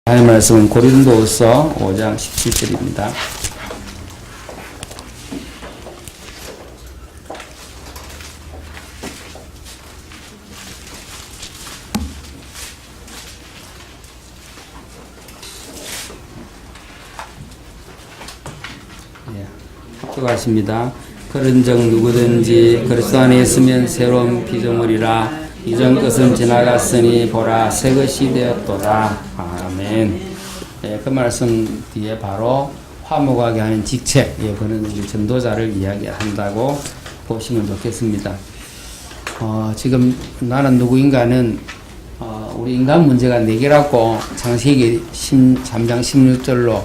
하나님 말씀은 고린도후서 5장 17절입니다. 합격하십니다. 그런즉 누구든지 그리스도 안에 있으면 새로운 피조물이라 이전 것은 지나갔으니 보라 새 것이 되었도다. 아멘. 그 말씀 뒤에 바로 화목하게 하는 직책, 그는 전도자를 이야기한다고 보시면 좋겠습니다. 지금 나는 누구인가는 우리 인간 문제가 4개라고 창세기 3장 16절로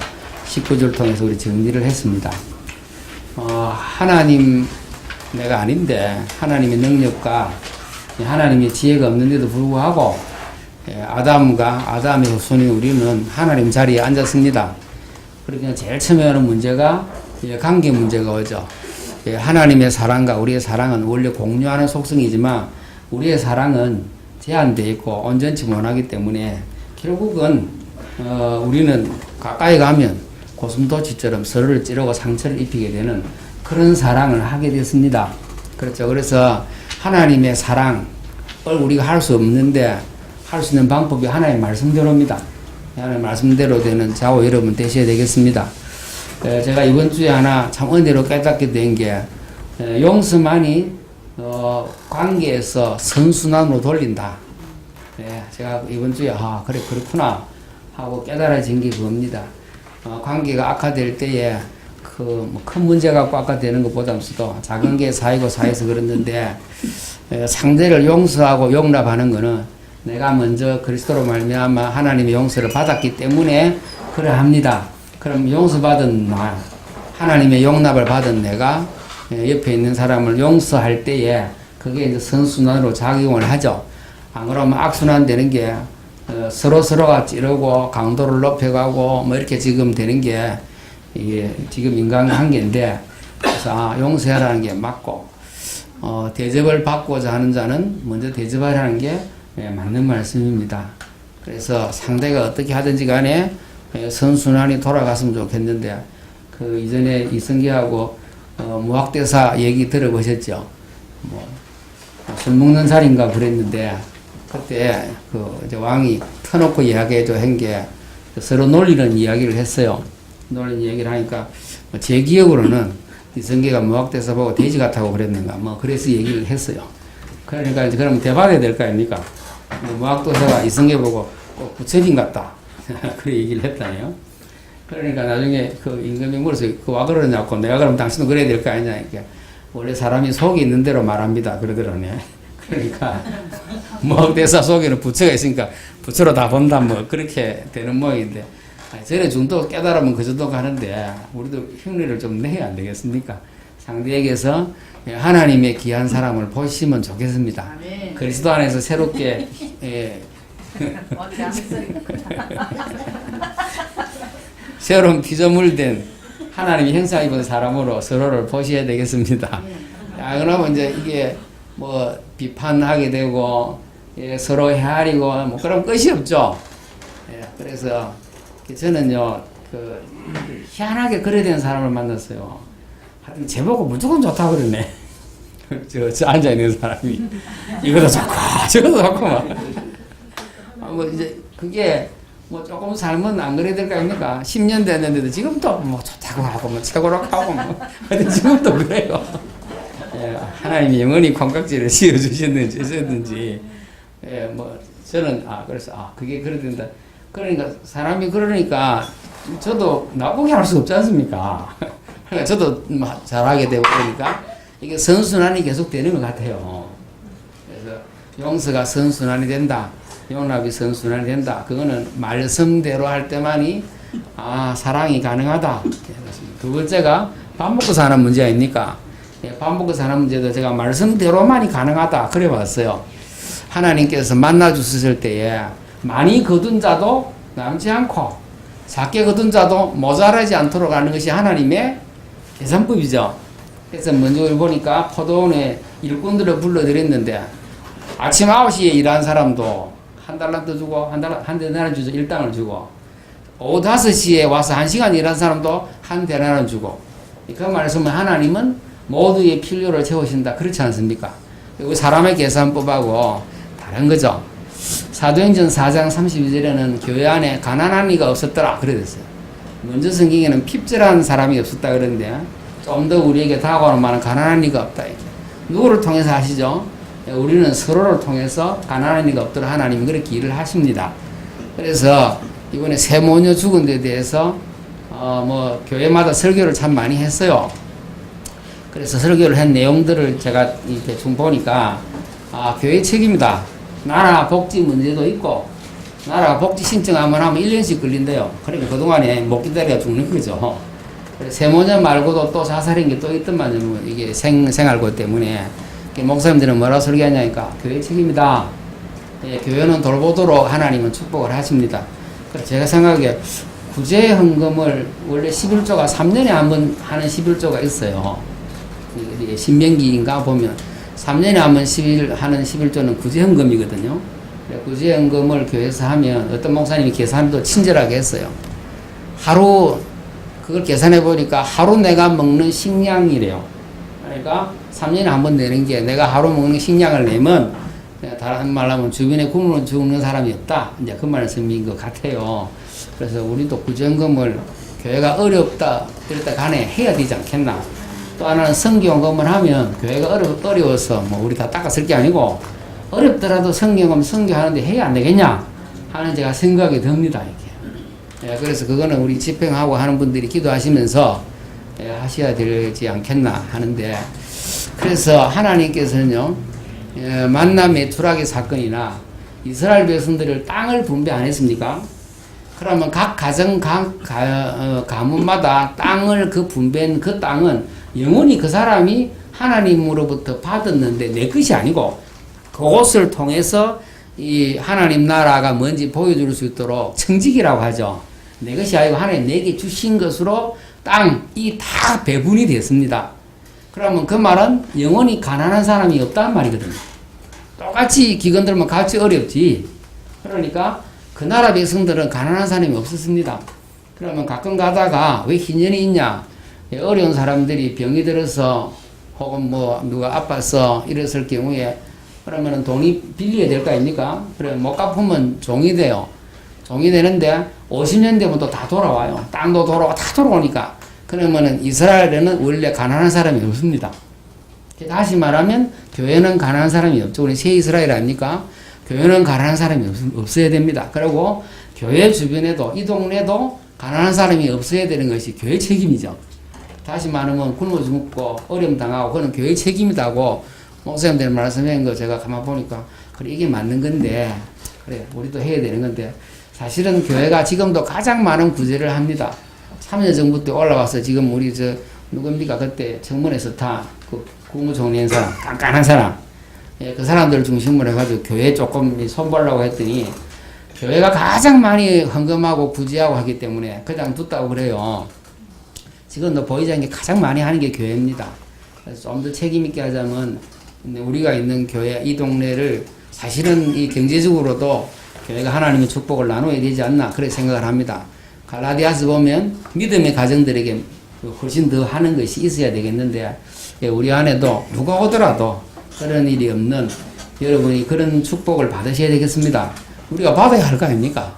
19절 통해서 우리 정리를 했습니다. 하나님 내가 아닌데 하나님의 능력과 하나님의 지혜가 없는데도 불구하고 아담의 후손인 우리는 하나님 자리에 앉았습니다. 그러니까 제일 처음에 하는 문제가 관계 문제가 오죠. 하나님의 사랑과 우리의 사랑은 원래 공유하는 속성이지만 우리의 사랑은 제한되어 있고 온전치 못하기 때문에 결국은 우리는 가까이 가면 고슴도치처럼 서로를 찌르고 상처를 입히게 되는 그런 사랑을 하게 됐습니다. 그렇죠. 그래서 하나님의 사랑을 우리가 할 수 없는데 할 수 있는 방법이 하나님의 말씀대로입니다. 하나님의 말씀대로 되는 자오 여러분 되셔야 되겠습니다. 제가 이번 주에 하나 참 은혜로 깨닫게 된 게 용서만이 관계에서 선순환으로 돌린다. 제가 이번 주에 그래 그렇구나 하고 깨달아진 게 그겁니다. 관계가 악화될 때에 큰 문제 갖고 악화되는 것보다도 작은 게 사이고 사이에서 그랬는데 상대를 용서하고 용납하는 것은 내가 먼저 그리스도로 말미암아 하나님의 용서를 받았기 때문에 그러합니다. 그럼 용서받은 나, 하나님의 용납을 받은 내가 옆에 있는 사람을 용서할 때에 그게 이제 선순환으로 작용을 하죠. 안 그러면 악순환 되는 게 서로가 찌르고 강도를 높여가고 이렇게 지금 되는 게 이게 지금 인간관계인데, 그래서 용서하라는 게 맞고 대접을 받고자 하는 자는 먼저 대접하라는 게 맞는 말씀입니다. 그래서 상대가 어떻게 하든지 간에 선순환이 돌아갔으면 좋겠는데 이전에 이성계하고 무학대사 얘기 들어보셨죠? 술 먹는 살인가 그랬는데 그때 이제 왕이 터놓고 이야기해줘 한 게 서로 놀리는 이야기를 했어요. 놀리는 이야기를 하니까 제 기억으로는 이성계가 무학대사 보고 돼지 같다고 그랬는가 그래서 얘기를 했어요. 그러니까 이제 그럼 대받아야 될 거 아닙니까? 무학도사가 이성계 보고 꼭 부처님 같다. 그래 얘기를 했다네요. 그러니까 나중에 임금이 물어서 와 그러냐고 내가 그럼 당신도 그래야 될 거 아니냐. 이렇게 원래 사람이 속이 있는 대로 말합니다. 그러더라네. 그러니까 무학대사 속에는 부처가 있으니까 부처로 다 본다 그렇게 되는 모양인데 저래 정도 깨달으면 그 정도 가는데 우리도 흉내를 좀 내야 안 되겠습니까? 상대에게서 하나님의 귀한 사람을 보시면 좋겠습니다. 아멘. 그리스도 안에서 새롭게 새로운 피조물 된 하나님의 형상 입은 사람으로 서로를 보셔야 되겠습니다. 그러면 이제 이게 비판하게 되고 서로 헤아리고 그럼 끝이 없죠. 그래서 저는요 희한하게 그래 된 사람을 만났어요. 제보고 무조건 좋다고 그러네. 저 앉아있는 사람이 이것도 좋고 저것도 좋고 이제 그게 조금 살면 안 그래야 될 거 아닙니까? 10년 됐는데도 지금도 좋다고 하고 최고라고 하고 근데 지금도 그래요. 하나님이 영원히 콩깍지를 씌워주셨는지 어쨌든지 저는 그래서 그게 그래 된다. 그러니까 사람이 그러니까 저도 나쁘게 할 수 없지 않습니까? 그러니까 저도 잘하게 되고 그러니까 이게 선순환이 계속 되는 것 같아요. 그래서 용서가 선순환이 된다. 용납이 선순환이 된다. 그거는 말씀대로 할 때만이 사랑이 가능하다. 두 번째가 밥 먹고 사는 문제 아닙니까? 밥 먹고 사는 문제도 제가 말씀대로만이 가능하다. 그래 봤어요. 하나님께서 만나 주셨을 때에 많이 거둔 자도 남지 않고 작게 거둔 자도 모자라지 않도록 하는 것이 하나님의 계산법이죠. 그래서 먼저 보니까 포도원에 일꾼들을 불러들였는데 아침 9시에 일한 사람도 한 달란트 주고 한 데나리 주죠. 일당을 주고 오후 5시에 와서 1시간 일한 사람도 한 데나리온 주고, 그 말씀은 하나님은 모두의 필요를 채우신다. 그렇지 않습니까? 그리고 사람의 계산법하고 다른 거죠. 사도행전 4장 32절에는 교회 안에 가난한 이가 없었더라. 그래 됐어요. 먼저 성경에는 핍절한 사람이 없었다 그러는데, 좀 더 우리에게 다가오는 말은 가난한 이가 없다. 이렇게. 누구를 통해서 하시죠? 우리는 서로를 통해서 가난한 이가 없도록 하나님이 그렇게 일을 하십니다. 그래서 이번에 세모녀 죽은 데 대해서 교회마다 설교를 참 많이 했어요. 그래서 설교를 한 내용들을 제가 대충 보니까 교회 책임이다. 나라 복지 문제도 있고, 나라 복지 신청하면 하면 1년씩 걸린대요. 그러니까 그동안에 못 기다려 죽는 거죠. 세모녀 말고도 또 자살한 게 또 있더만요. 이게 생활고 때문에. 목사님들은 뭐라고 설교하냐니까 교회 책임이다. 예, 교회는 돌보도록 하나님은 축복을 하십니다. 그래서 제가 생각하기에 구제 헌금을 원래 11조가 3년에 한 번 하는 11조가 있어요. 신명기인가 보면 3년에 한 번 하는 11조는 구제 헌금이거든요. 구제 헌금을 교회에서 하면 어떤 목사님이 계산도 친절하게 했어요. 하루 그걸 계산해 보니까 하루 내가 먹는 식량이래요. 그러니까 3년에 한 번 내는 게 내가 하루 먹는 식량을 내면 다른 말로 하면 주변에 굶어 죽는 사람이 없다. 이제 그 말씀인 것 같아요. 그래서 우리도 구제헌금을 교회가 어렵다 이럴 때 간에 해야 되지 않겠나. 또 하나는 선교헌금을 하면 교회가 어려워서 뭐 우리 다 닦아쓸 게 아니고 어렵더라도 선교헌금 선교하는데 해야 안 되겠냐 하는 제가 생각이 듭니다. 이렇게. 예, 그래서 그거는 우리 집행하고 하는 분들이 기도하시면서 하셔야 되지 않겠나 하는데, 그래서 하나님께서는요, 만남의 투락의 사건이나 이스라엘 백성들을 땅을 분배 안 했습니까? 그러면 각 가정, 가문마다 땅을 분배한 그 땅은 영원히 그 사람이 하나님으로부터 받았는데 내 것이 아니고 그것을 통해서 이 하나님 나라가 뭔지 보여줄 수 있도록 청직이라고 하죠. 내 것이 아니고 하나님 내게 주신 것으로 땅이 다 배분이 됐습니다. 그러면 그 말은 영원히 가난한 사람이 없다는 말이거든요. 똑같이 기근들면 같이 어렵지. 그러니까 그 나라 백성들은 가난한 사람이 없었습니다. 그러면 가끔 가다가 왜 희년이 있냐? 어려운 사람들이 병이 들어서 혹은 뭐 누가 아파서 이랬을 경우에 그러면은 돈이 빌려야 될 거 아닙니까? 그래 못 갚으면 종이 돼요. 종이 되는데 50년 되면 또 다 돌아와요. 땅도 돌아오고 다 돌아오니까. 그러면은 이스라엘에는 원래 가난한 사람이 없습니다. 다시 말하면 교회는 가난한 사람이 없죠. 우리 새 이스라엘 아닙니까? 교회는 가난한 사람이 없어야 됩니다. 그리고 교회 주변에도 이 동네도 가난한 사람이 없어야 되는 것이 교회 책임이죠. 다시 말하면 굶어 죽고 어려움 당하고 그건 교회 책임이다고 목사님들 말씀한 거 제가 가만 보니까 그래 이게 맞는 건데 그래 우리도 해야 되는 건데 사실은 교회가 지금도 가장 많은 구제를 합니다. 참여정부 때 올라와서 지금 우리 누굽니까 그때 청문회에서 다 그 국무총리인 사람 깐깐한 사람 그 사람들 중심으로 해가지고 교회 조금 손보려고 했더니 교회가 가장 많이 헌금하고 구제하고 하기 때문에 그냥 뒀다고 그래요. 지금도 보이지 않게 가장 많이 하는 게 교회입니다. 그래서 좀 더 책임있게 하자면 우리가 있는 교회 이 동네를 사실은 이 경제적으로도 교회가 하나님의 축복을 나눠야 되지 않나 그렇게 생각을 합니다. 갈라디아서 보면 믿음의 가정들에게 훨씬 더 하는 것이 있어야 되겠는데 우리 안에도 누가 오더라도 그런 일이 없는 여러분이 그런 축복을 받으셔야 되겠습니다. 우리가 받아야 할 거 아닙니까?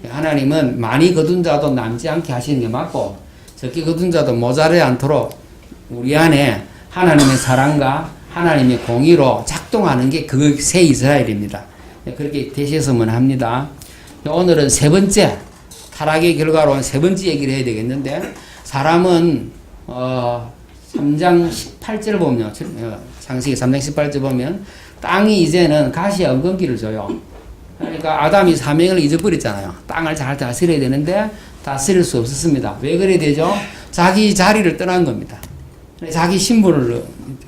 하나님은 많이 거둔 자도 남지 않게 하시는 게 맞고 적게 거둔 자도 모자라지 않도록 우리 안에 하나님의 사랑과 하나님의 공의로 작동하는 게 그 새 이스라엘입니다. 그렇게 되셨으면 합니다. 오늘은 세 번째 타락의 결과로 세 번째 얘기를 해야 되겠는데 사람은 3장 18절 보면 창세기 3장 18절 보면 땅이 이제는 가시와 엉겅퀴를 줘요. 그러니까 아담이 사명을 잊어버렸잖아요. 땅을 잘 다스려야 되는데 다스릴 수 없었습니다. 왜 그래야 되죠? 자기 자리를 떠난 겁니다. 자기 신분을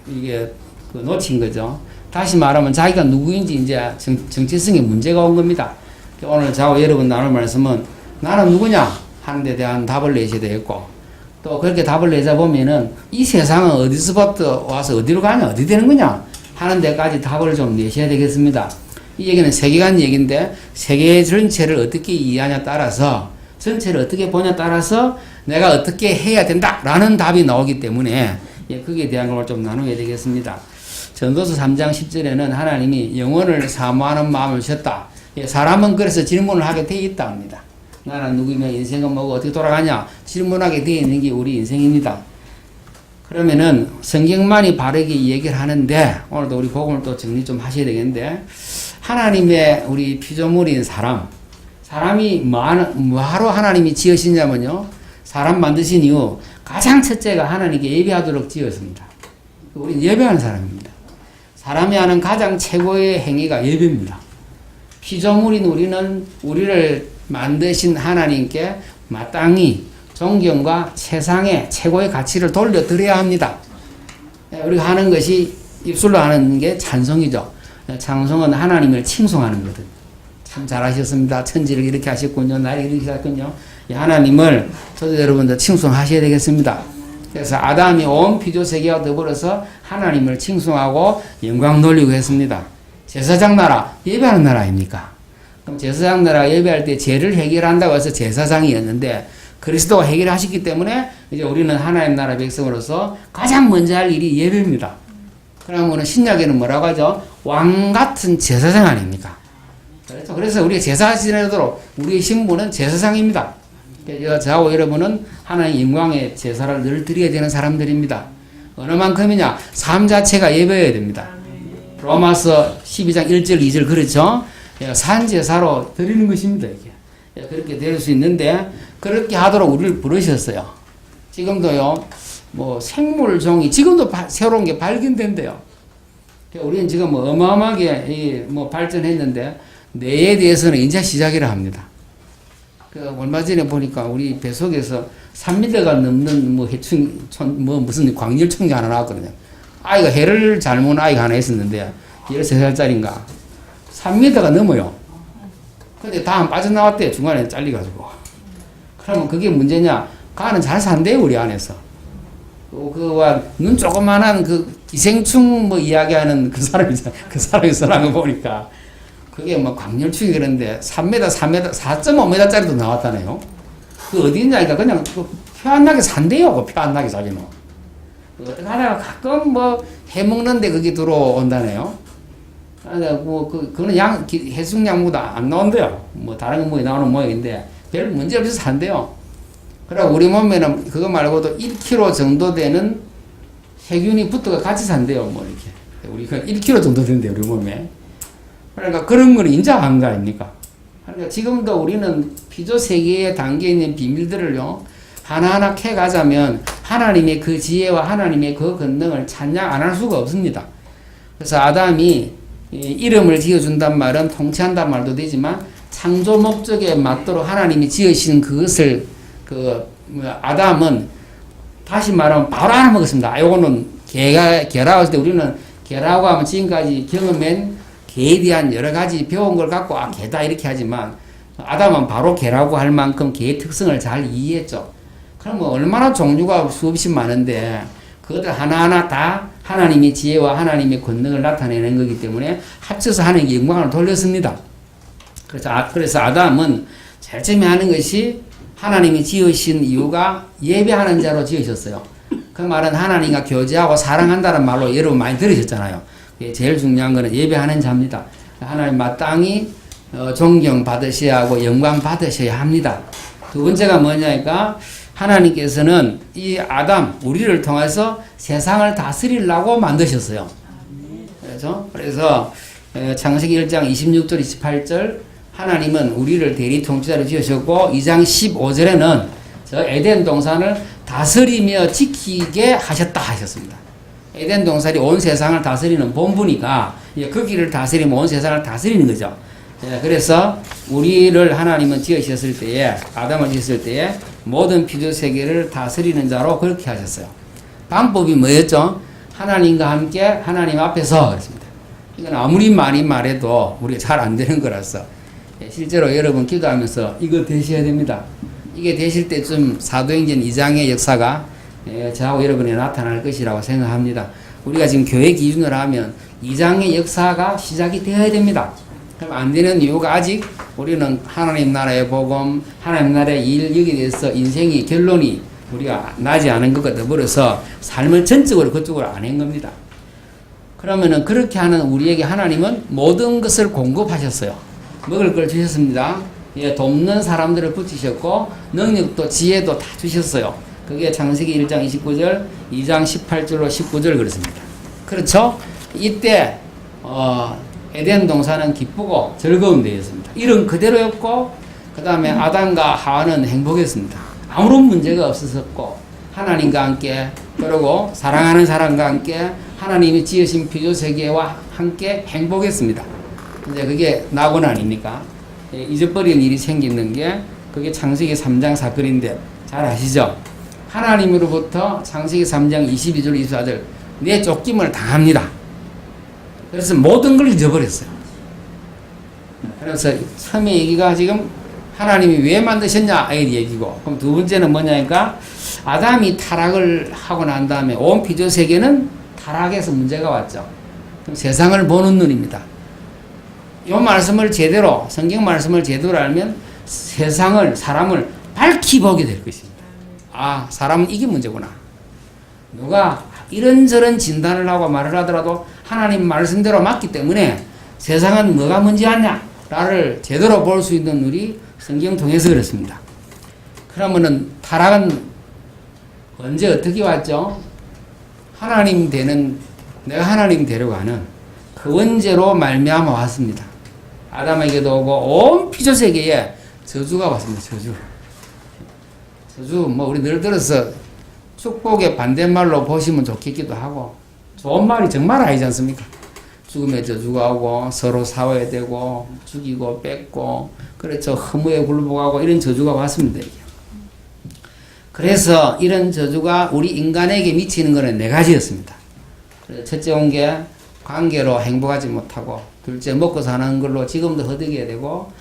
이게 놓친 거죠. 다시 말하면 자기가 누구인지 이제 정체성에 문제가 온 겁니다. 오늘 저하고 여러분 나눌 말씀은 나는 누구냐 하는 데 대한 답을 내셔야 되겠고 또 그렇게 답을 내자 보면은 이 세상은 어디서부터 와서 어디로 가냐 어디 되는 거냐 하는 데까지 답을 좀 내셔야 되겠습니다. 이 얘기는 세계관 얘기인데 세계 전체를 어떻게 이해하냐에 따라서 전체를 어떻게 보냐에 따라서 내가 어떻게 해야 된다라는 답이 나오기 때문에 거기에 대한 걸 좀 나누어야 되겠습니다. 전도서 3장 10절에는 하나님이 영혼을 사모하는 마음을 주셨다. 사람은 그래서 질문을 하게 되어 있다 합니다. 나는 누구며 인생은 뭐고 어떻게 돌아가냐 질문하게 되어 있는 게 우리 인생입니다. 그러면은 성경만이 바르게 얘기를 하는데 오늘도 우리 복음을 또 정리 좀 하셔야 되겠는데 하나님의 우리 피조물인 사람이 뭐하러 하나님이 지으시냐면요 사람 만드신 이유 가장 첫째가 하나님께 예배하도록 지었습니다. 우리는 예배하는 사람입니다. 사람이 하는 가장 최고의 행위가 예배입니다. 피조물인 우리를 만드신 하나님께 마땅히 존경과 세상의 최고의 가치를 돌려드려야 합니다. 우리가 하는 것이 입술로 하는 게 찬송이죠. 찬송은 하나님을 칭송하는 거든. 참 잘하셨습니다. 천지를 이렇게 하셨군요. 나를 이렇게 하셨군요. 하나님을 저도 여러분들 칭송하셔야 되겠습니다. 그래서 아담이 온 피조세계와 더불어서 하나님을 칭송하고 영광 돌리고 했습니다. 제사장 나라, 예배하는 나라 아닙니까? 그럼 제사장 나라 예배할 때 죄를 해결한다고 해서 제사장이었는데 그리스도가 해결하셨기 때문에 이제 우리는 하나님 나라 백성으로서 가장 먼저 할 일이 예배입니다. 그러면 신약에는 뭐라고 하죠? 왕 같은 제사장 아닙니까? 그렇죠. 그래서 우리가 제사 지내도록 우리의 신분은 제사장입니다. 저하고 여러분은 하나님 영광의 제사를 늘 드려야 되는 사람들입니다. 어느 만큼이냐? 삶 자체가 예배여야 됩니다. 로마서 12장 1절 2절 그렇죠? 산제사로 드리는 것입니다. 이게. 그렇게 될 수 있는데 그렇게 하도록 우리를 부르셨어요. 지금도요. 뭐 생물종이 지금도 새로운 게 발견된대요. 우리는 지금 뭐 어마어마하게 뭐 발전했는데 뇌에 대해서는 이제 시작이라 합니다. 얼마 전에 보니까 우리 뱃속에서 3m가 넘는 뭐 해충 뭐 무슨 광열충이 하나 나왔거든요. 아이가 해를 잘 먹은 아이가 하나 있었는데 13살짜리인가 3m가 넘어요. 근데 다 안 빠져나왔대. 중간에 잘리가지고. 그러면 그게 문제냐? 가는 잘 산대요 우리 안에서. 그와 눈 조그만한 그 기생충 뭐 이야기하는 그 사람이 써놓은 거 보니까 그게 뭐 광열충이 그런데 3m, 4.5m짜리도 나왔다네요. 그 어디 있냐니까 그냥 표 안 나게 산대요. 표 안 나게 자기는. 어떻게 하다가 가끔 뭐 해먹는데 그게 들어온다네요. 그거는 해충약보다 안 나온대요. 뭐 다른 거 나오는 모양인데 별 문제 없이 산대요. 그리고 우리 몸에는 그거 말고도 1kg 정도 되는 세균이 붙어가 같이 산대요. 뭐 이렇게. 우리가 1kg 정도 된대요. 우리 몸에. 그러니까 그런 거는 인정한 거 아닙니까? 그러니까 지금도 우리는 피조 세계에 담겨 있는 비밀들을요, 하나하나 캐가자면 하나님의 그 지혜와 하나님의 그 권능을 찬양 안 할 수가 없습니다. 그래서 아담이 이름을 지어준단 말은 통치한단 말도 되지만 창조 목적에 맞도록 하나님이 지으신 그것을 아담은 다시 말하면 바로 알아먹었습니다. 요거는 개라고 했을 때 우리는 개라고 하면 지금까지 경험한 개에 대한 여러 가지 배운 걸 갖고 개다 이렇게 하지만 아담은 바로 개라고 할 만큼 개의 특성을 잘 이해했죠. 그럼 얼마나 종류가 수없이 많은데 그것들 하나하나 다 하나님의 지혜와 하나님의 권능을 나타내는 거기 때문에 합쳐서 하나님께 영광을 돌렸습니다. 그래서 아담은 제일 처음에 하는 것이 하나님이 지으신 이유가 예배하는 자로 지으셨어요. 그 말은 하나님과 교제하고 사랑한다는 말로 여러분 많이 들으셨잖아요. 제일 중요한 것은 예배하는 자입니다. 하나님 마땅히 존경 받으셔야 하고 영광 받으셔야 합니다. 두 번째가 뭐냐니까 하나님께서는 이 아담 우리를 통해서 세상을 다스리려고 만드셨어요. 그렇죠? 그래서 창세기 1장 26절 28절 하나님은 우리를 대리 통치자로 지으셨고 2장 15절에는 저 에덴 동산을 다스리며 지키게 하셨다 하셨습니다. 에덴 동산이 온 세상을 다스리는 본부니까 그 길을 다스리면 온 세상을 다스리는 거죠. 그래서 우리를 하나님은 지으셨을 때에 아담을 지으셨을 때에 모든 피조 세계를 다스리는 자로 그렇게 하셨어요. 방법이 뭐였죠? 하나님과 함께 하나님 앞에서 그랬습니다. 이건 아무리 많이 말해도 우리가 잘 안 되는 거라서 실제로 여러분 기도하면서 이거 되셔야 됩니다. 이게 되실 때쯤 사도행전 2장의 역사가 저하고 여러분에 나타날 것이라고 생각합니다. 우리가 지금 교회 기준으로 하면 2장의 역사가 시작이 되어야 됩니다. 그럼 안 되는 이유가 아직 우리는 하나님 나라의 복음, 하나님 나라의 일, 여기에 대해서 인생이 결론이 우리가 나지 않은 것과 더불어서 삶을 전적으로 그쪽으로 안 한 겁니다. 그러면은 그렇게 하는 우리에게 하나님은 모든 것을 공급하셨어요. 먹을 걸 주셨습니다. 예, 돕는 사람들을 붙이셨고 능력도 지혜도 다 주셨어요. 그게 창세기 1장 29절, 2장 18절로 19절 그렇습니다. 그렇죠? 이때 에덴 동산은 기쁘고 즐거운 데였습니다. 이런 그대로였고 그 다음에 아담과 하와는 행복했습니다. 아무런 문제가 없었고 하나님과 함께 그리고 사랑하는 사람과 함께 하나님이 지으신 피조세계와 함께 행복했습니다. 이제 그게 낙원 아닙니까? 잊어버린 일이 생기는 게 그게 창세기 3장 사건인데 잘 아시죠? 하나님으로부터 창세기 3장 22절 24절 내쫓김을 당합니다. 그래서 모든 걸 잊어버렸어요. 그래서 처음에 얘기가 지금 하나님이 왜 만드셨냐 이 얘기고, 그럼 두 번째는 뭐냐니까 아담이 타락을 하고 난 다음에 온 피조 세계는 타락해서 문제가 왔죠. 그럼 세상을 보는 눈입니다. 이 말씀을 제대로 성경 말씀을 제대로 알면 세상을 사람을 밝히 보게 될 것입니다. 아, 사람은 이게 문제구나. 누가 이런저런 진단을 하고 말을 하더라도 하나님 말씀대로 맞기 때문에 세상은 뭐가 문제하냐를 제대로 볼 수 있는 우리 성경 통해서 그렇습니다. 그러면은 타락은 언제 어떻게 왔죠? 하나님 되는, 내가 하나님 되려가는 그 원죄로 말미암아 왔습니다. 아담에게도 오고 온 피조세계에 저주가 왔습니다. 저주 뭐 우리 늘 들어서 축복의 반대말로 보시면 좋겠기도 하고 좋은 말이 정말 아니지 않습니까? 죽음의 저주가 오고 서로 싸워야 되고 죽이고 뺏고 그렇죠. 허무에 굴복하고 이런 저주가 왔습니다. 이게. 그래서 이런 저주가 우리 인간에게 미치는 것은 네 가지였습니다. 첫째 온 게 관계로 행복하지 못하고, 둘째 먹고 사는 걸로 지금도 허덕여야 되고,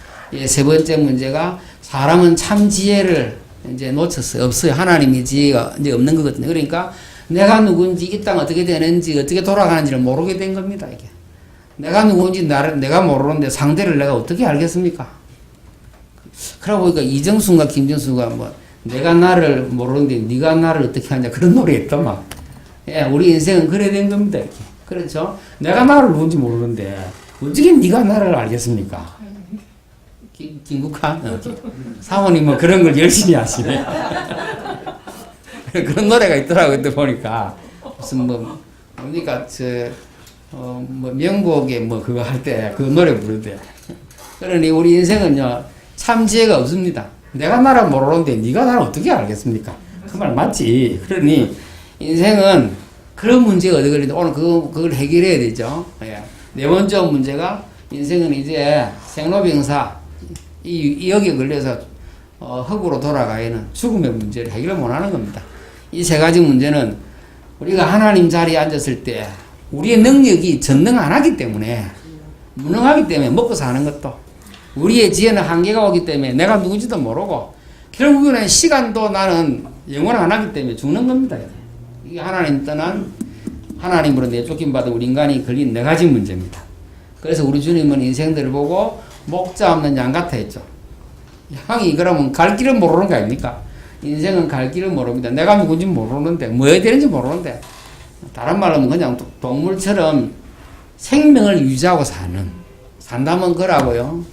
세 번째 문제가 사람은 참 지혜를 이제 놓쳤어요. 없어요. 하나님의 지혜가 이제 없는 거거든요. 그러니까 내가 누군지 이 땅 어떻게 되는지 어떻게 돌아가는지를 모르게 된 겁니다. 이게 내가 누군지 내가 모르는데 상대를 내가 어떻게 알겠습니까? 그러고 보니까 이정수가 김정수가 뭐 내가 나를 모르는데 네가 나를 어떻게 하냐 그런 노래 있더만. 예, 우리 인생은 그래 된 겁니다. 이렇게. 그렇죠? 내가 나를 누군지 모르는데 어떻게 네가 나를 알겠습니까? 김국환 사모님은 그런 걸 열심히 하시네. 그런 노래가 있더라고요. 그때 보니까 무슨 뭐 뭡니까 뭐 명곡에 뭐 그거 할 때 그 노래 부르대. 그러니 우리 인생은요 참 지혜가 없습니다. 내가 나를 모르는데 네가 나를 어떻게 알겠습니까? 그 말 맞지. 그러니 인생은 그런 문제가 어디 걸리는데 오늘 그걸 해결해야 되죠. 예. 네 번째 문제가 인생은 이제 생로병사 이 여기에 걸려서 흙으로 돌아가야는 죽음의 문제를 해결 못하는 겁니다. 이 세 가지 문제는 우리가 하나님 자리에 앉았을 때 우리의 능력이 전능 안 하기 때문에 무능하기 때문에 먹고 사는 것도 우리의 지혜는 한계가 오기 때문에 내가 누군지도 모르고 결국에는 시간도 나는 영원 안 하기 때문에 죽는 겁니다. 이게 하나님 떠난 하나님으로 내쫓김 받은 우리 인간이 걸린 네 가지 문제입니다. 그래서 우리 주님은 인생들을 보고 목자 없는 양 같아 했죠. 양이 그러면 갈 길을 모르는 거 아닙니까? 인생은 갈 길을 모릅니다. 내가 누군지 모르는데 뭐 해야 되는지 모르는데 다른 말로 하면 그냥 동물처럼 생명을 유지하고 산다면 그라고요.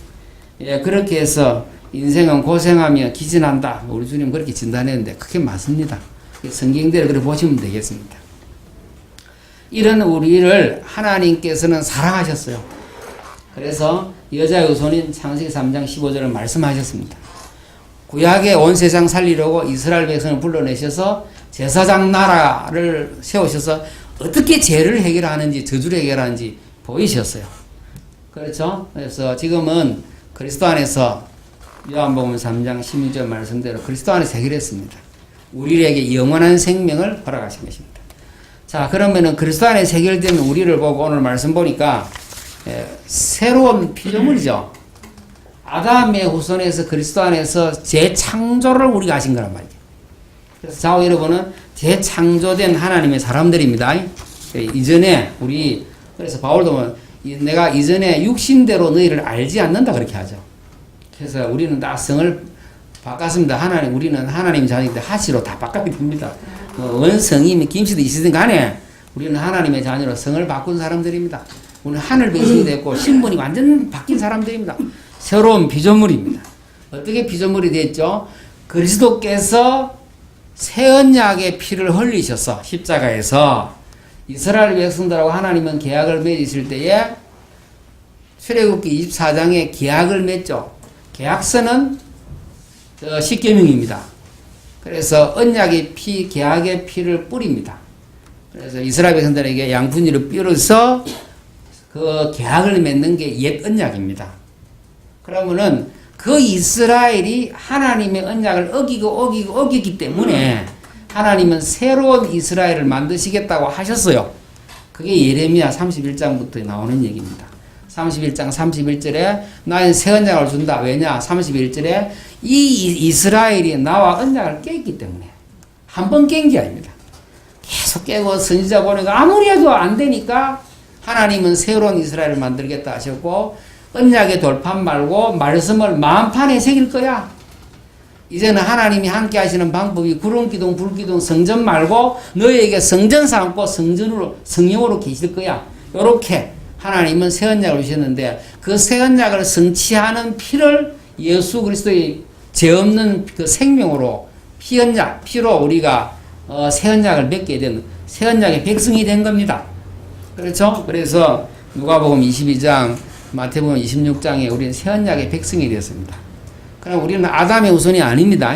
예, 그렇게 해서 인생은 고생하며 기진한다. 우리 주님 그렇게 진단했는데 그게 맞습니다. 성경대로 그렇게 보시면 되겠습니다. 이런 우리를 하나님께서는 사랑하셨어요. 그래서 여자의 후손인 창세기 3장 15절을 말씀하셨습니다. 구약에 온 세상 살리려고 이스라엘 백성을 불러내셔서 제사장 나라를 세우셔서 어떻게 죄를 해결하는지 저주를 해결하는지 보이셨어요. 그렇죠? 그래서 지금은 그리스도 안에서 요한복음 3장 16절 말씀대로 그리스도 안에서 해결했습니다. 우리에게 영원한 생명을 허락하신 것입니다. 자, 그러면은 그리스도 안에서 해결된 우리를 보고 오늘 말씀 보니까 새로운 피조물이죠. 아담의 후손에서 그리스도 안에서 재창조를 우리가 하신 거란 말이에요. 그래서 자오 여러분은 재창조된 하나님의 사람들입니다. 이전에 그래서 바울도 내가 이전에 육신대로 너희를 알지 않는다 그렇게 하죠. 그래서 우리는 다 성을 바꿨습니다. 우리는 하나님 자녀인데 하시로 다 바꿔야 됩니다. 원성이면 김씨도 있으든 간에 우리는 하나님의 자녀로 성을 바꾼 사람들입니다. 우리는 하늘 백성이 됐고 신분이 완전 바뀐 사람들입니다. 새로운 피조물입니다. 어떻게 피조물이 됐죠? 그리스도께서 새 언약의 피를 흘리셔서 십자가에서 이스라엘 백성들하고 하나님은 계약을 맺으실 때에 출애굽기 24장에 계약을 맺죠. 계약서는 십계명입니다. 그래서 언약의 피, 계약의 피를 뿌립니다. 그래서 이스라엘 백성들에게 양푼이를 뿌려서 그 계약을 맺는 게 옛 언약입니다. 그러면은 그 이스라엘이 하나님의 언약을 어기기 때문에 하나님은 새로운 이스라엘을 만드시겠다고 하셨어요. 그게 예레미야 31장부터 나오는 얘기입니다. 31장 31절에 나는 새 언약을 준다. 왜냐? 31절에 이 이스라엘이 나와 언약을 깼기 때문에 한 번 깬 게 아닙니다. 계속 깨고 선지자 보니까 아무리 해도 안 되니까 하나님은 새로운 이스라엘을 만들겠다 하셨고 언약의 돌판 말고 말씀을 마음판에 새길 거야. 이제는 하나님이 함께 하시는 방법이 구름기둥, 불기둥, 성전 말고 너희에게 성전 삼고 성령으로 계실 거야. 요렇게 하나님은 새 언약을 주셨는데 그 새 언약을 성취하는 피를 예수 그리스도의 죄 없는 그 생명으로 피로 우리가 새 언약을 맺게 된 새 언약의 백성이 된 겁니다. 그렇죠? 그래서 누가복음 22장, 마태복음 26장에 우리는 새 언약의 백성이 되었습니다. 그럼 우리는 아담의 후손이 아닙니다.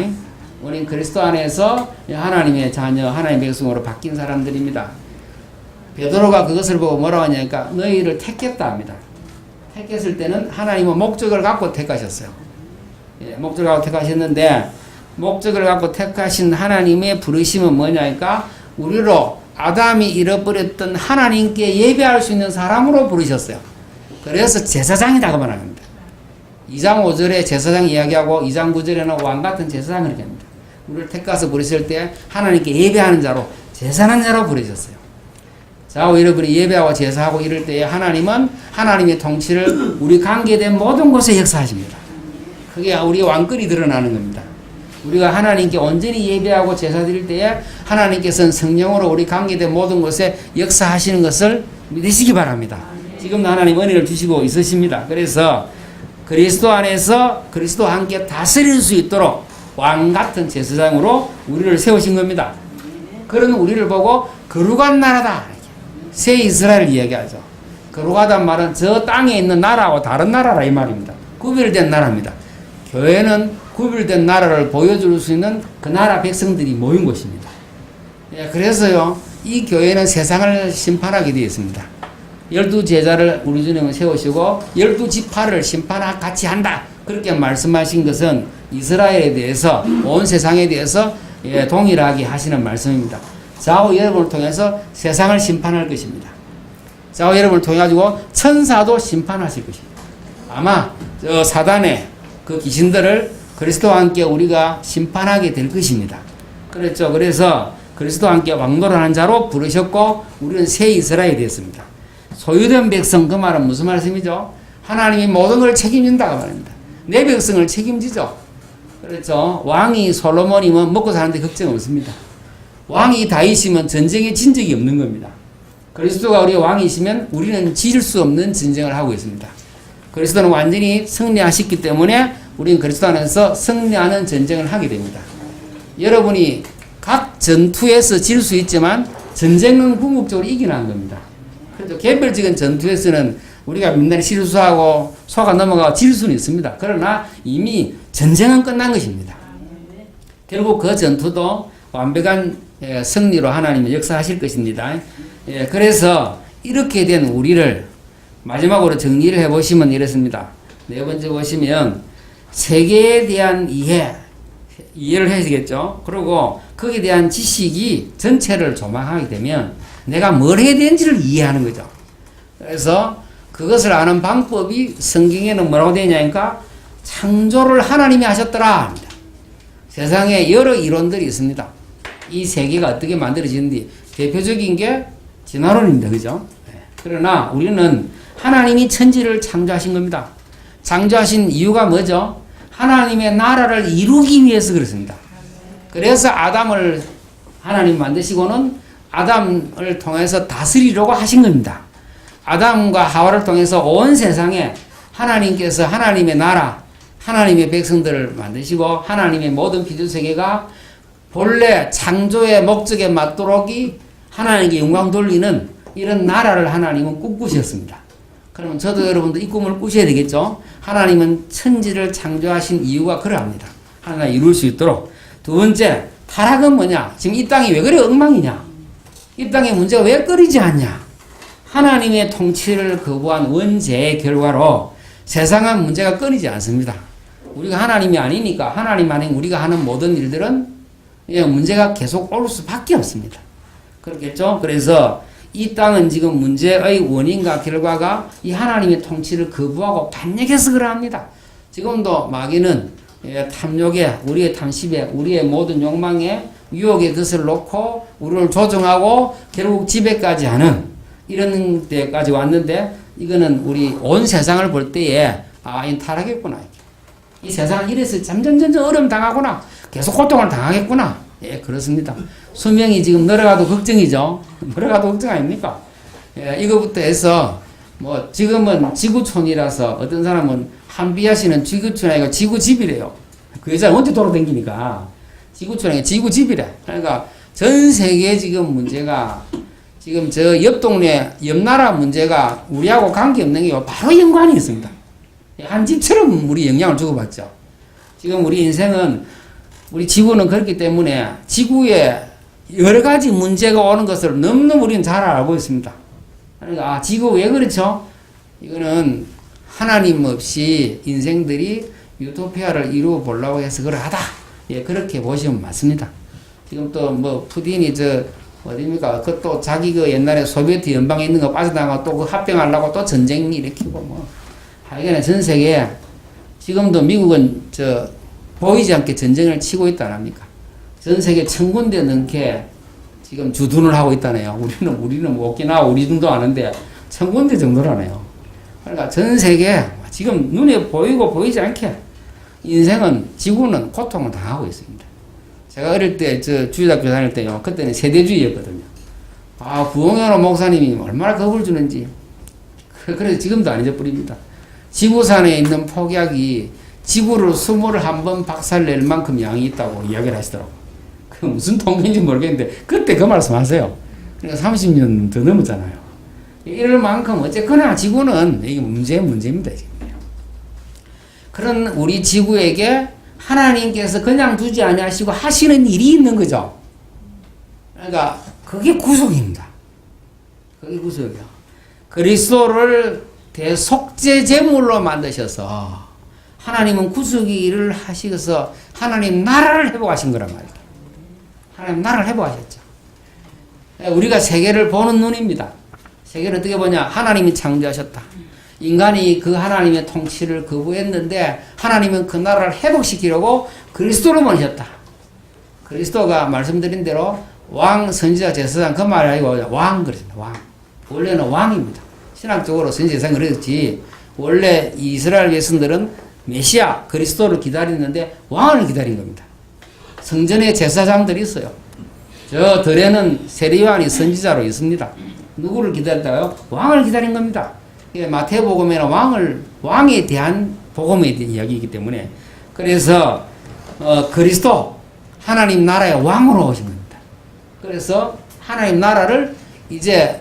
우리는 그리스도 안에서 하나님의 자녀, 하나님의 백성으로 바뀐 사람들입니다. 베드로가 그것을 보고 뭐라고 하냐니까 너희를 택했다 합니다. 택했을 때는 하나님은 목적을 갖고 택하셨어요. 예, 목적을 갖고 택하셨는데 목적을 갖고 택하신 하나님의 부르심은 뭐냐니까 우리로 아담이 잃어버렸던 하나님께 예배할 수 있는 사람으로 부르셨어요. 그래서 제사장이라고 말합니다. 2장 5절에 제사장 이야기하고 2장 9절에는 왕같은 제사장을 얘기합니다. 우리를 택가서 부르실 때 하나님께 예배하는 자로 제사하는 자로 부르셨어요. 자, 여러분이 예배하고 제사하고 이럴 때에 하나님은 하나님의 통치를 우리 관계된 모든 곳에 역사하십니다. 그게 우리 왕권이 드러나는 겁니다. 우리가 하나님께 온전히 예배하고 제사 드릴 때에 하나님께서는 성령으로 우리 관계된 모든 곳에 역사하시는 것을 믿으시기 바랍니다. 지금도 하나님 은혜를 주시고 있으십니다. 그래서 그리스도 안에서 그리스도와 함께 다스릴 수 있도록 왕같은 제사장으로 우리를 세우신 겁니다. 그런 우리를 보고 거룩한 나라다. 새 이스라엘을 이야기하죠. 거룩하단 말은 저 땅에 있는 나라하고 다른 나라라 이 말입니다. 구별된 나라입니다. 교회는 구별된 나라를 보여줄 수 있는 그 나라 백성들이 모인 곳입니다. 예, 그래서요, 이 교회는 세상을 심판하게 되어 있습니다. 12제자를 우리 주님은 세우시고 12지파를 심판같이 한다. 그렇게 말씀하신 것은 이스라엘에 대해서 온 세상에 대해서 동일하게 하시는 말씀입니다. 좌우 여러분을 통해서 세상을 심판할 것입니다. 좌우 여러분을 통해 가지고 천사도 심판하실 것입니다. 아마 저 사단의 그 귀신들을 그리스도와 함께 우리가 심판하게 될 것입니다. 그렇죠. 그래서 그리스도와 함께 왕노릇하는 자로 부르셨고 우리는 새 이스라엘이 되었습니다. 소유된 백성, 그 말은 무슨 말씀이죠? 하나님이 모든 걸 책임진다고 말합니다. 내 백성을 책임지죠. 그렇죠. 왕이 솔로몬이면 먹고 사는데 걱정 없습니다. 왕이 다윗이면 전쟁에 진 적이 없는 겁니다. 그리스도가 우리의 왕이시면 우리는 질 수 없는 전쟁을 하고 있습니다. 그리스도는 완전히 승리하셨기 때문에 우리는 그리스도 안에서 승리하는 전쟁을 하게 됩니다. 여러분이 각 전투에서 질 수 있지만 전쟁은 궁극적으로 이기는 겁니다. 그래서 개별적인 전투에서는 우리가 민단히 실수하고 속아 넘어가고 질 수는 있습니다. 그러나 이미 전쟁은 끝난 것입니다. 결국 그 전투도 완벽한 승리로 하나님이 역사하실 것입니다. 그래서 이렇게 된 우리를 마지막으로 정리를 해보시면 이렇습니다. 네 번째 보시면 세계에 대한 이해를 해야겠죠. 그리고 거기에 대한 지식이 전체를 조망하게 되면 내가 뭘 해야 되는지를 이해하는 거죠. 그래서 그것을 아는 방법이 성경에는 뭐라고 되어 있냐니까 창조를 하나님이 하셨더라 합니다. 세상에 여러 이론들이 있습니다. 이 세계가 어떻게 만들어지는지 대표적인 게 진화론입니다. 그죠? 그러나 우리는 하나님이 천지를 창조하신 겁니다. 창조하신 이유가 뭐죠? 하나님의 나라를 이루기 위해서 그렇습니다. 그래서 아담을 하나님 만드시고는 아담을 통해서 다스리려고 하신 겁니다. 아담과 하와를 통해서 온 세상에 하나님께서 하나님의 나라, 하나님의 백성들을 만드시고 하나님의 모든 피조세계가 본래 창조의 목적에 맞도록이 하나님께 영광 돌리는 이런 나라를 하나님은 꿈꾸셨습니다. 그러면 저도 여러분도 이 꿈을 꾸셔야 되겠죠? 하나님은 천지를 창조하신 이유가 그러합니다. 하나 이룰 수 있도록. 두 번째, 타락은 뭐냐? 지금 이 땅이 왜 그래 엉망이냐? 이 땅의 문제가 왜 끊이지 않냐? 하나님의 통치를 거부한 원죄의 결과로 세상은 문제가 끊이지 않습니다. 우리가 하나님이 아니니까 하나님 아닌 우리가 하는 모든 일들은 문제가 계속 올 수밖에 없습니다. 그렇겠죠? 그래서 이 땅은 지금 문제의 원인과 결과가 이 하나님의 통치를 거부하고 반역해서 그러합니다. 지금도 마귀는 탐욕에, 우리의 탐심에, 우리의 모든 욕망에, 유혹의 것을 놓고 우리를 조종하고 결국 지배까지 하는 이런 데까지 왔는데 이거는 우리 온 세상을 볼 때에 이 타락했구나. 이 세상은 이래서 점점 어려움 당하구나. 계속 고통을 당하겠구나. 예, 그렇습니다. 수명이 지금 늘어가도 걱정이죠. 늘어가도 걱정 아닙니까? 예, 이거부터 해서 뭐 지금은 지구촌이라서 어떤 사람은 한비하시는 지구촌이 아니고 지구집이래요. 그 여자는 언제 돌아다니니까 지구촌이 아니고 지구집이래. 그러니까 전 세계 지금 문제가 지금 저 옆 동네 옆 나라 문제가 우리하고 관계없는 게 바로 연관이 있습니다. 한 집처럼 우리 영향을 주고받죠. 지금 우리 인생은 우리 지구는 그렇기 때문에 지구에 여러 가지 문제가 오는 것을 너무너무 우리는 잘 알고 있습니다. 그러니까 지구 왜 그렇죠? 이거는 하나님 없이 인생들이 유토피아를 이루어 보려고 해서 그러하다. 예, 그렇게 보시면 맞습니다. 지금 또 뭐 푸틴이 어디입니까? 그 또 자기 그 옛날에 소비에트 연방에 있는 거 빠져나가고 또 그 합병하려고 또 전쟁 일으키고 뭐 하여간에 전 세계에 지금도 미국은 보이지 않게 전쟁을 치고 있다 합니까? 전 세계 1000군데 넘게 지금 주둔을 하고 있다네요. 우리는 뭐 오키나와 우리 정도 아는데 1000군데 정도라네요. 그러니까 전 세계 지금 눈에 보이고 보이지 않게 인생은 지구는 고통을 당하고 있습니다. 제가 어릴 때 주일학교 다닐 때요. 그때는 세대주의였거든요. 부흥현호 목사님이 얼마나 겁을 주는지. 그래서 지금도 안 잊어버립니다. 지구산에 있는 폭약이 지구를 21번 박살낼 만큼 양이 있다고 이야기를 하시더라고요. 그 무슨 통계인지 모르겠는데 그때 그 말씀 하세요. 그러니까 30년 더 넘었잖아요. 이럴 만큼 어쨌거나 지구는 이게 문제입니다. 지금. 그런 우리 지구에게 하나님께서 그냥 두지 아니하시고 하시는 일이 있는 거죠. 그러니까 그게 구속입니다. 그게 구속이요. 그리스도를 대속죄 제물로 만드셔서 하나님은 구속의 일을 하셔서 하나님 나라를 회복하신 거란 말이에요. 하나님 나라를 회복하셨죠. 우리가 세계를 보는 눈입니다. 세계를 어떻게 보냐? 하나님이 창조하셨다. 인간이 그 하나님의 통치를 거부했는데 하나님은 그 나라를 회복시키려고 그리스도를 보내셨다. 그리스도가 말씀드린 대로 왕, 선지자, 제사장 그 말이 아니고 왕 그랬습니다. 왕. 원래는 왕입니다. 신학적으로 선지자상 그랬지 원래 이스라엘 백성들은 메시아 그리스도를 기다리는데 왕을 기다린 겁니다. 성전에 제사장들이 있어요. 저 들에는 세리요한이 선지자로 있습니다. 누구를 기다렸다고요? 왕을 기다린 겁니다. 마태복음에는 왕에 대한 복음에 대한 이야기이기 때문에 그래서 그리스도 하나님 나라의 왕으로 오신 겁니다. 그래서 하나님 나라를 이제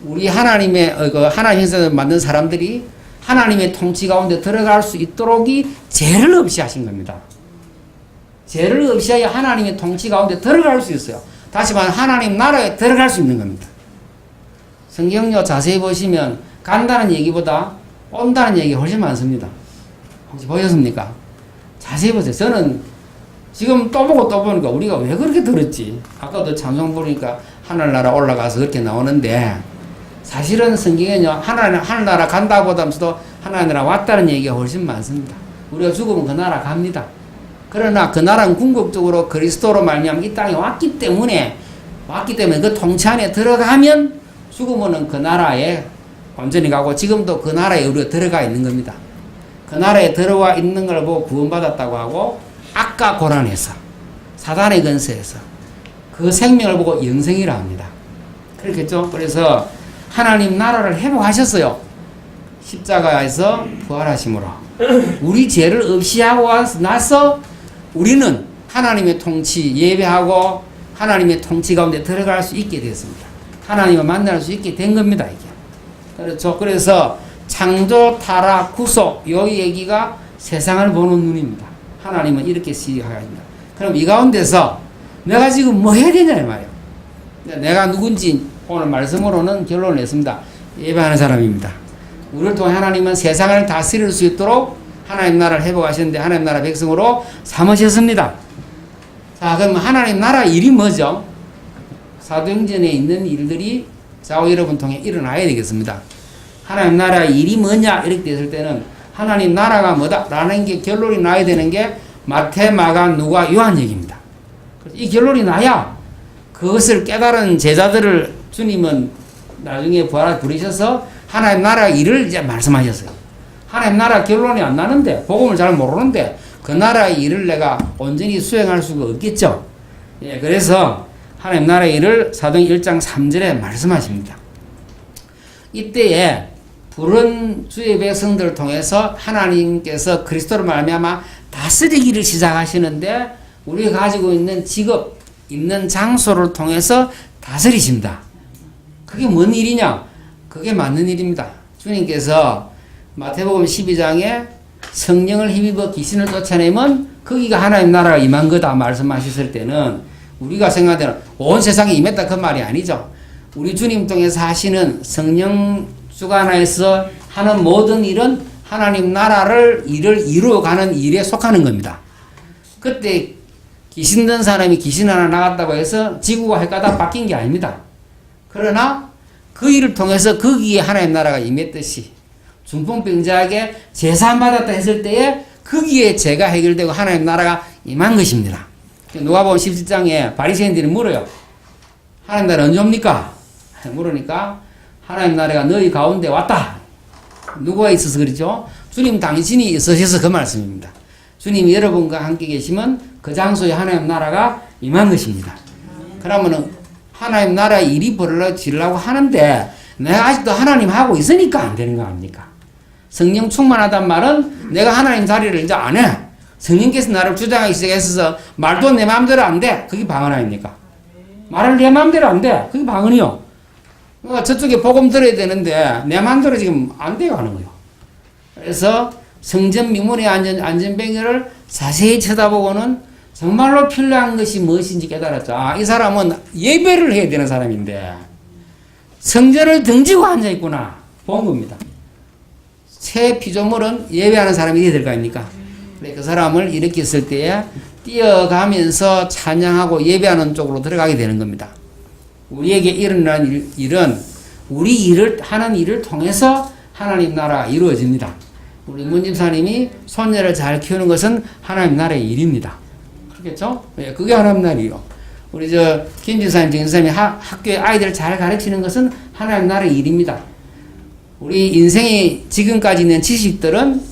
우리 하나님의 하나님 형상을 만든 사람들이 하나님의 통치 가운데 들어갈 수 있도록이 죄를 없이 하신 겁니다. 죄를 없이 해야 하나님의 통치 가운데 들어갈 수 있어요. 다시 말하면 하나님 나라에 들어갈 수 있는 겁니다. 성경요 자세히 보시면 간다는 얘기보다 온다는 얘기가 훨씬 많습니다. 혹시 보셨습니까? 자세히 보세요. 저는 지금 또 보고 또 보니까 우리가 왜 그렇게 들었지? 아까도 찬송 부르니까 하늘나라 올라가서 그렇게 나오는데 사실은 성경에는요 하늘나라 간다보다도 하늘나라 왔다는 얘기가 훨씬 많습니다. 우리가 죽으면 그 나라 갑니다. 그러나 그 나라는 궁극적으로 그리스도로 말미암아 이 땅에 왔기 때문에 그 통치 안에 들어가면 죽으면은 그 나라에 온전히 가고 지금도 그 나라에 우리가 들어가 있는 겁니다. 그 나라에 들어와 있는 걸 보고 구원받았다고 하고 악과 고난에서 사단의 근세에서 그 생명을 보고 영생이라 합니다. 그렇겠죠? 그래서 하나님 나라를 회복하셨어요. 십자가에서 부활하심으로 우리 죄를 없이 하고 나서 우리는 하나님의 통치 예배하고 하나님의 통치 가운데 들어갈 수 있게 됐습니다. 하나님을 만날 수 있게 된 겁니다. 이게 그렇죠. 그래서 창조, 타락, 구속 이 얘기가 세상을 보는 눈입니다. 하나님은 이렇게 시각합니다. 그럼 이 가운데서 내가 지금 뭐 해야 되냐 이 말이에요. 내가 누군지 오늘 말씀으로는 결론을 냈습니다. 예배하는 사람입니다. 우리를 통해 하나님은 세상을 다스릴 수 있도록 하나님 나라를 회복하셨는데 하나님 나라 백성으로 삼으셨습니다. 자, 그럼 하나님 나라 일이 뭐죠? 사도행전에 있는 일들이 저와 여러분 통해 일어나야 되겠습니다. 하나님 나라 일이 뭐냐 이렇게 됐을 때는 하나님 나라가 뭐다 라는 게 결론이 나야 되는 게 마태, 마가, 누가, 요한 얘기입니다. 이 결론이 나야 그것을 깨달은 제자들을 주님은 나중에 부활하 부르셔서 하나님 나라 일을 이제 말씀하셨어요. 하나님 나라 결론이 안 나는데 복음을 잘 모르는데 그 나라의 일을 내가 온전히 수행할 수가 없겠죠. 예, 그래서 하나님 나라의 일을 사도행전 1장 3절에 말씀하십니다. 이때에 부른 주의 백성들을 통해서 하나님께서 그리스도로 말미암아 다스리기를 시작하시는데 우리가 가지고 있는 직업, 있는 장소를 통해서 다스리십니다. 그게 뭔 일이냐? 그게 맞는 일입니다. 주님께서 마태복음 12장에 성령을 힘입어 귀신을 쫓아내면 거기가 하나님 나라가 임한 거다 말씀하셨을 때는 우리가 생각하는 온 세상에 임했다 그 말이 아니죠. 우리 주님 통해서 하시는 성령 주관하에서 하는 모든 일은 하나님 나라를 일을 이루어가는 일에 속하는 겁니다. 그때 귀신 든 사람이 귀신 하나 나갔다고 해서 지구가 헷가닥 바뀐 게 아닙니다. 그러나 그 일을 통해서 거기에 하나님 나라가 임했듯이 중풍병자에게 제사 받았다 했을 때에 거기에 죄가 해결되고 하나님 나라가 임한 것입니다. 누가복음 17장에 바리새인들이 물어요. 하나님 나라 언제 옵니까? 물으니까 하나님 나라가 너희 가운데 왔다. 누구가 있어서 그러죠? 주님 당신이 있으셔서 그 말씀입니다. 주님이 여러분과 함께 계시면 그 장소에 하나님 나라가 임한 것입니다. 그러면은 하나님 나라의 일이 벌어지려고 하는데 내가 아직도 하나님 하고 있으니까 안 되는 거 아닙니까? 성령 충만하단 말은 내가 하나님 자리를 이제 안 해. 성령께서 나를 주장하기 시작했어서 말도 내 마음대로 안 돼. 그게 방언 아닙니까? 말을 내 마음대로 안 돼. 그게 방언이요. 그러니까 저쪽에 복음 들어야 되는데 내 마음대로 지금 안 돼요 하는 거예요. 그래서 성전 미문의 안전뱅이를 자세히 쳐다보고는 정말로 필요한 것이 무엇인지 깨달았죠. 아, 이 사람은 예배를 해야 되는 사람인데 성전을 등지고 앉아있구나 본 겁니다. 새 피조물은 예배하는 사람이 돼야 될 거 아닙니까? 그 사람을 일으켰을 때에 뛰어가면서 찬양하고 예배하는 쪽으로 들어가게 되는 겁니다. 우리에게 일어나는 일은 우리 일을 하는 일을 통해서 하나님 나라가 이루어집니다. 우리 문집사님이 손녀를 잘 키우는 것은 하나님 나라의 일입니다. 그렇겠죠? 예, 그게 하나님 나라이요. 우리 김집사님, 정집사님이 학교에 아이들을 잘 가르치는 것은 하나님 나라의 일입니다. 우리 인생의 지금까지 있는 지식들은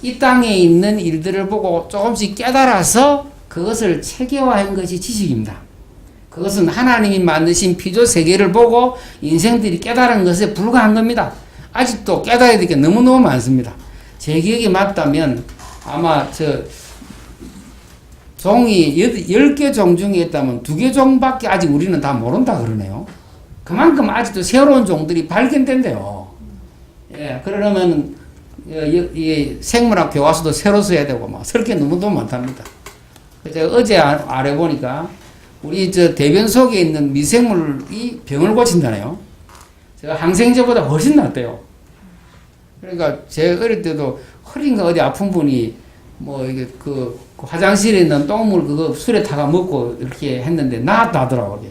이 땅에 있는 일들을 보고 조금씩 깨달아서 그것을 체계화한 것이 지식입니다. 그것은 하나님이 만드신 피조 세계를 보고 인생들이 깨달은 것에 불과한 겁니다. 아직도 깨달아야 될 게 너무너무 많습니다. 제 기억이 맞다면 아마 종이 10개 종 중에 있다면 2개 종밖에 아직 우리는 다 모른다 그러네요. 그만큼 아직도 새로운 종들이 발견된대요. 예, 그러려면 이 생물학 교과서도 새로 써야 되고 막 쓸 게 너무너무 많답니다. 제가 어제 알아보니까 우리 대변 속에 있는 미생물이 병을 고친다네요. 제가 항생제보다 훨씬 낫대요. 그러니까 제가 어릴 때도 허리인가 어디 아픈 분이 뭐 이게 그 화장실에 있는 똥물 그거 술에 타가 먹고 이렇게 했는데 나았다 하더라고요.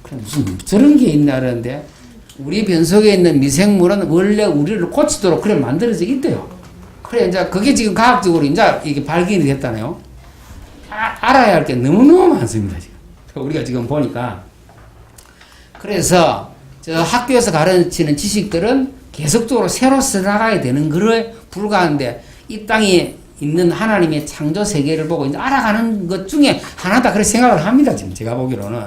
그럼 무슨 저런 게 있나 그러는데 우리 변 속에 있는 미생물은 원래 우리를 고치도록 그래 만들어져 있대요. 그래 이제 그게 지금 과학적으로 이제 이게 발견이 됐다네요. 알아야 할 게 너무너무 많습니다 지금. 우리가 지금 보니까. 그래서 저 학교에서 가르치는 지식들은 계속적으로 새로 써나가야 되는 거에 불과한데 이 땅에 있는 하나님의 창조 세계를 보고 이제 알아가는 것 중에 하나다 그렇게 생각을 합니다. 지금 제가 보기로는.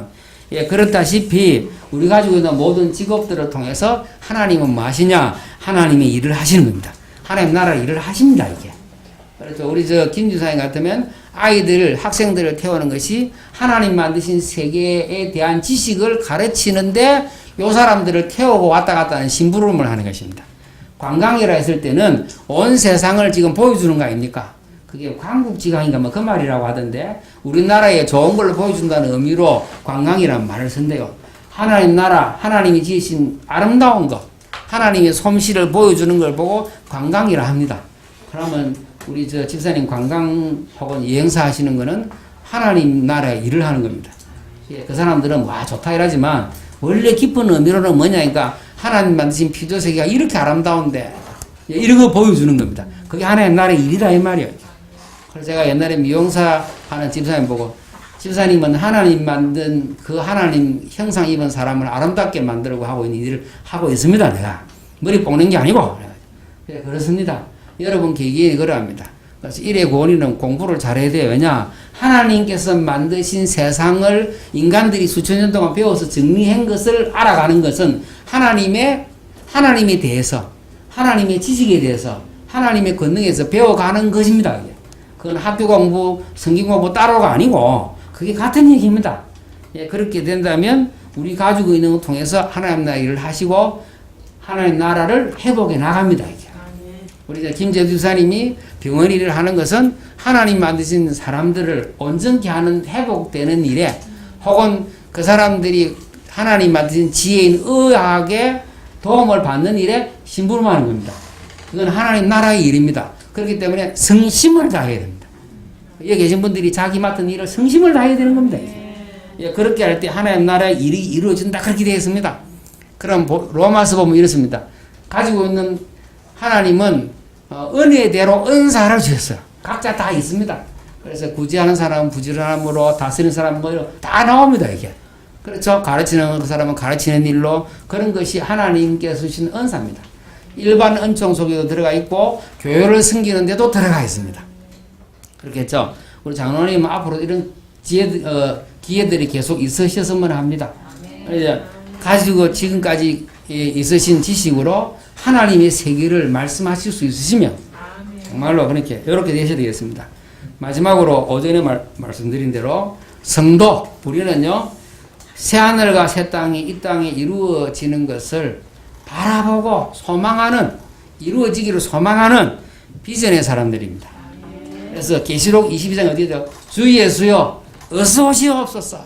예, 그렇다시피 우리 가지고 있는 모든 직업들을 통해서 하나님은 무엇이냐? 하나님의 일을 하시는 겁니다. 하나님 나라 일을 하십니다, 이게. 그렇죠. 우리 김 주사님 같으면 아이들, 학생들을 태우는 것이 하나님 만드신 세계에 대한 지식을 가르치는데 요 사람들을 태우고 왔다 갔다 하는 심부름을 하는 것입니다. 관광이라 했을 때는 온 세상을 지금 보여주는 거 아닙니까? 그게 광국지강인가 뭐 그 말이라고 하던데 우리나라에 좋은 걸 보여준다는 의미로 관광이라는 말을 쓴대요. 하나님 나라, 하나님이 지으신 아름다운 것, 하나님의 솜씨를 보여주는 걸 보고 관광이라 합니다. 그러면 우리 집사님 관광 혹은 여행사 하시는 거는 하나님 나라의 일을 하는 겁니다. 예, 그 사람들은 와 좋다 이러지만 원래 깊은 의미로는 뭐냐니까 하나님 만드신 피조세계가 이렇게 아름다운데 이런 거 보여주는 겁니다. 그게 하나님 나라의 일이다 이 말이에요. 그래서 제가 옛날에 미용사 하는 집사님 보고 집사님은 하나님 만든 그 하나님 형상 입은 사람을 아름답게 만들고 하고 있는 일을 하고 있습니다. 내가 머리 볶는 게 아니고 그래 그렇습니다. 여러분 계기에 그러합니다. 그래서 일의 고언이는 공부를 잘해야 돼요. 왜냐 하나님께서 만드신 세상을 인간들이 수천 년 동안 배워서 정리한 것을 알아가는 것은 하나님에 대해서 하나님의 지식에 대해서 하나님의 권능에서 배워가는 것입니다. 그건 학교 공부, 성경 공부 따로가 아니고 그게 같은 얘기입니다. 예, 그렇게 된다면 우리 가지고 있는 것 통해서 하나님 나라 일을 하시고 하나님 나라를 회복해 나갑니다. 이게. 우리 김재두 집사님이 병원 일을 하는 것은 하나님 만드신 사람들을 온전케 하는 회복되는 일에 혹은 그 사람들이 하나님 만드신 지혜인 의학에 도움을 받는 일에 심부름하는 겁니다. 그건 하나님 나라의 일입니다. 그렇기 때문에 성심을 다해야 됩니다. 여기 계신 분들이 자기 맡은 일을 성심을 다해야 되는 겁니다. 예, 그렇게 할 때 하나님 나라의 일이 이루어진다 그렇게 되어 있습니다. 그럼 로마서 보면 이렇습니다. 가지고 있는 하나님은 은혜대로 은사를 주셨어요. 각자 다 있습니다. 그래서 구제하는 사람은 부지런함으로 다스리는 사람은 다 나옵니다. 이게. 그렇죠. 가르치는 사람은 가르치는 일로 그런 것이 하나님께서 주신 은사입니다. 일반 은총 속에도 들어가 있고 교회를 섬기는 데도 들어가 있습니다. 그렇겠죠. 우리 장로님은 앞으로 이런 기회들이 계속 있으셨으면 합니다. 그래서 가지고 지금까지 있으신 지식으로 하나님의 세계를 말씀하실 수 있으시면 정말로 그렇게 이렇게 되셔야 되겠습니다. 마지막으로 오전에 말씀드린 대로 성도 우리는요 새하늘과 새 땅이 이 땅에 이루어지는 것을 바라보고 소망하는 이루어지기를 소망하는 비전의 사람들입니다. 그래서 계시록 22장 어디죠? 주 예수여 어서 오시옵소서.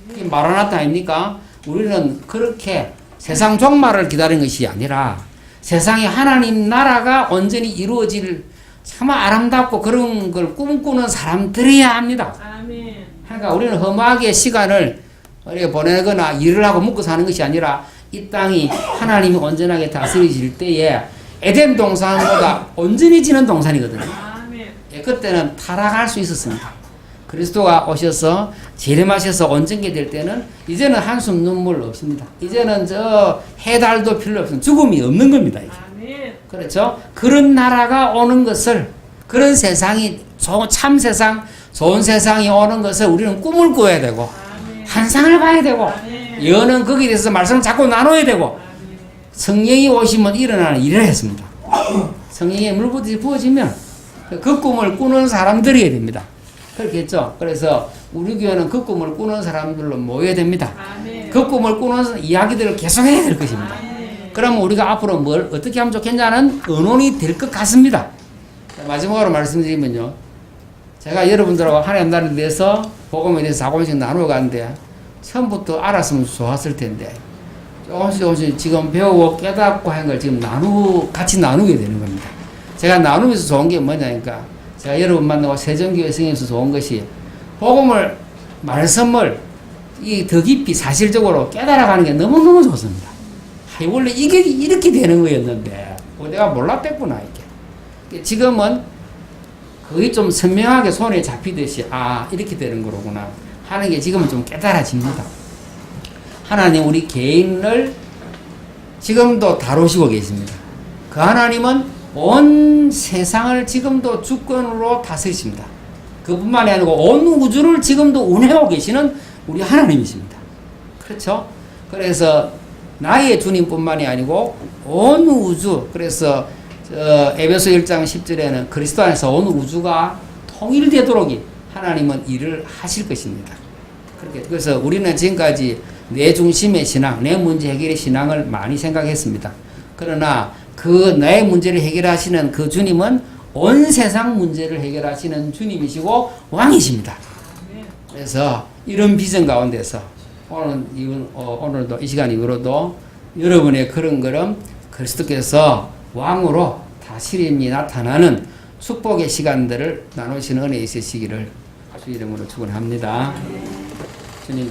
그게 마라나타 아닙니까? 우리는 그렇게 세상 종말을 기다리는 것이 아니라 세상에 하나님 나라가 온전히 이루어질 참 아름답고 그런 걸 꿈꾸는 사람들이어야 합니다. 그러니까 우리는 허무하게 시간을 보내거나 일을 하고 먹고 사는 것이 아니라 이 땅이 하나님이 온전하게 다스려질 때에 에덴 동산보다 온전해지는 동산이거든요. 예, 그때는 타락할 수 있었습니다. 그리스도가 오셔서 재림하셔서 온전케 될 때는 이제는 한숨 눈물 없습니다. 이제는 해달도 필요 없습니다. 죽음이 없는 겁니다. 이제. 그렇죠? 그런 나라가 오는 것을 그런 세상이 참 세상 좋은 세상이 오는 것을 우리는 꿈을 꿔야 되고 환상을 봐야 되고 여는 거기에 대해서 말씀을 자꾸 나눠야 되고 성령이 오시면 일어나는 일을 했습니다. 성령의 물부터 부어지면 그 꿈을 꾸는 사람들이어야 됩니다. 그렇겠죠. 그래서 우리 교회는 그 꿈을 꾸는 사람들로 모여야 됩니다. 그 꿈을 꾸는 이야기들을 계속해야 될 것입니다. 그러면 우리가 앞으로 뭘 어떻게 하면 좋겠냐는 의논이 될 것 같습니다. 마지막으로 말씀드리면요. 제가 여러분들하고 하나님 나라에 대해서 복음에 대해서 조금씩 나누어 가는데 처음부터 알았으면 좋았을 텐데 조금씩 지금 배우고 깨닫고 하는 걸 지금 같이 나누게 되는 겁니다. 제가 나누면서 좋은 게 뭐냐니까 제가 여러분 만나고 세정교회 성에서 좋은 것이 복음을 말씀을 더 깊이 사실적으로 깨달아가는 게 너무너무 좋습니다. 원래 이게 이렇게 되는 거였는데 내가 몰랐댔구나 이게. 지금은 거의 좀 선명하게 손에 잡히듯이 이렇게 되는 거로구나 하는 게 지금은 좀 깨달아집니다. 하나님 우리 개인을 지금도 다루시고 계십니다. 그 하나님은 온 세상을 지금도 주권으로 다스리십니다. 그뿐만이 아니고 온 우주를 지금도 운행하고 계시는 우리 하나님이십니다. 그렇죠? 그래서 나의 주님뿐만이 아니고 온 우주, 그래서 에베소 1장 10절에는 그리스도 안에서 온 우주가 통일되도록 하나님은 일을 하실 것입니다. 그래서 우리는 지금까지 내 중심의 신앙, 내 문제 해결의 신앙을 많이 생각했습니다. 그러나 그 내 문제를 해결하시는 그 주님은 온 세상 문제를 해결하시는 주님이시고 왕이십니다. 그래서 이런 비전 가운데서 오늘도 이 시간 이후로도 여러분의 걸음걸음 그리스도께서 왕으로 다스림이 나타나는 축복의 시간들을 나누시는 은혜 있으시기를 주 이름으로 축원합니다. 주님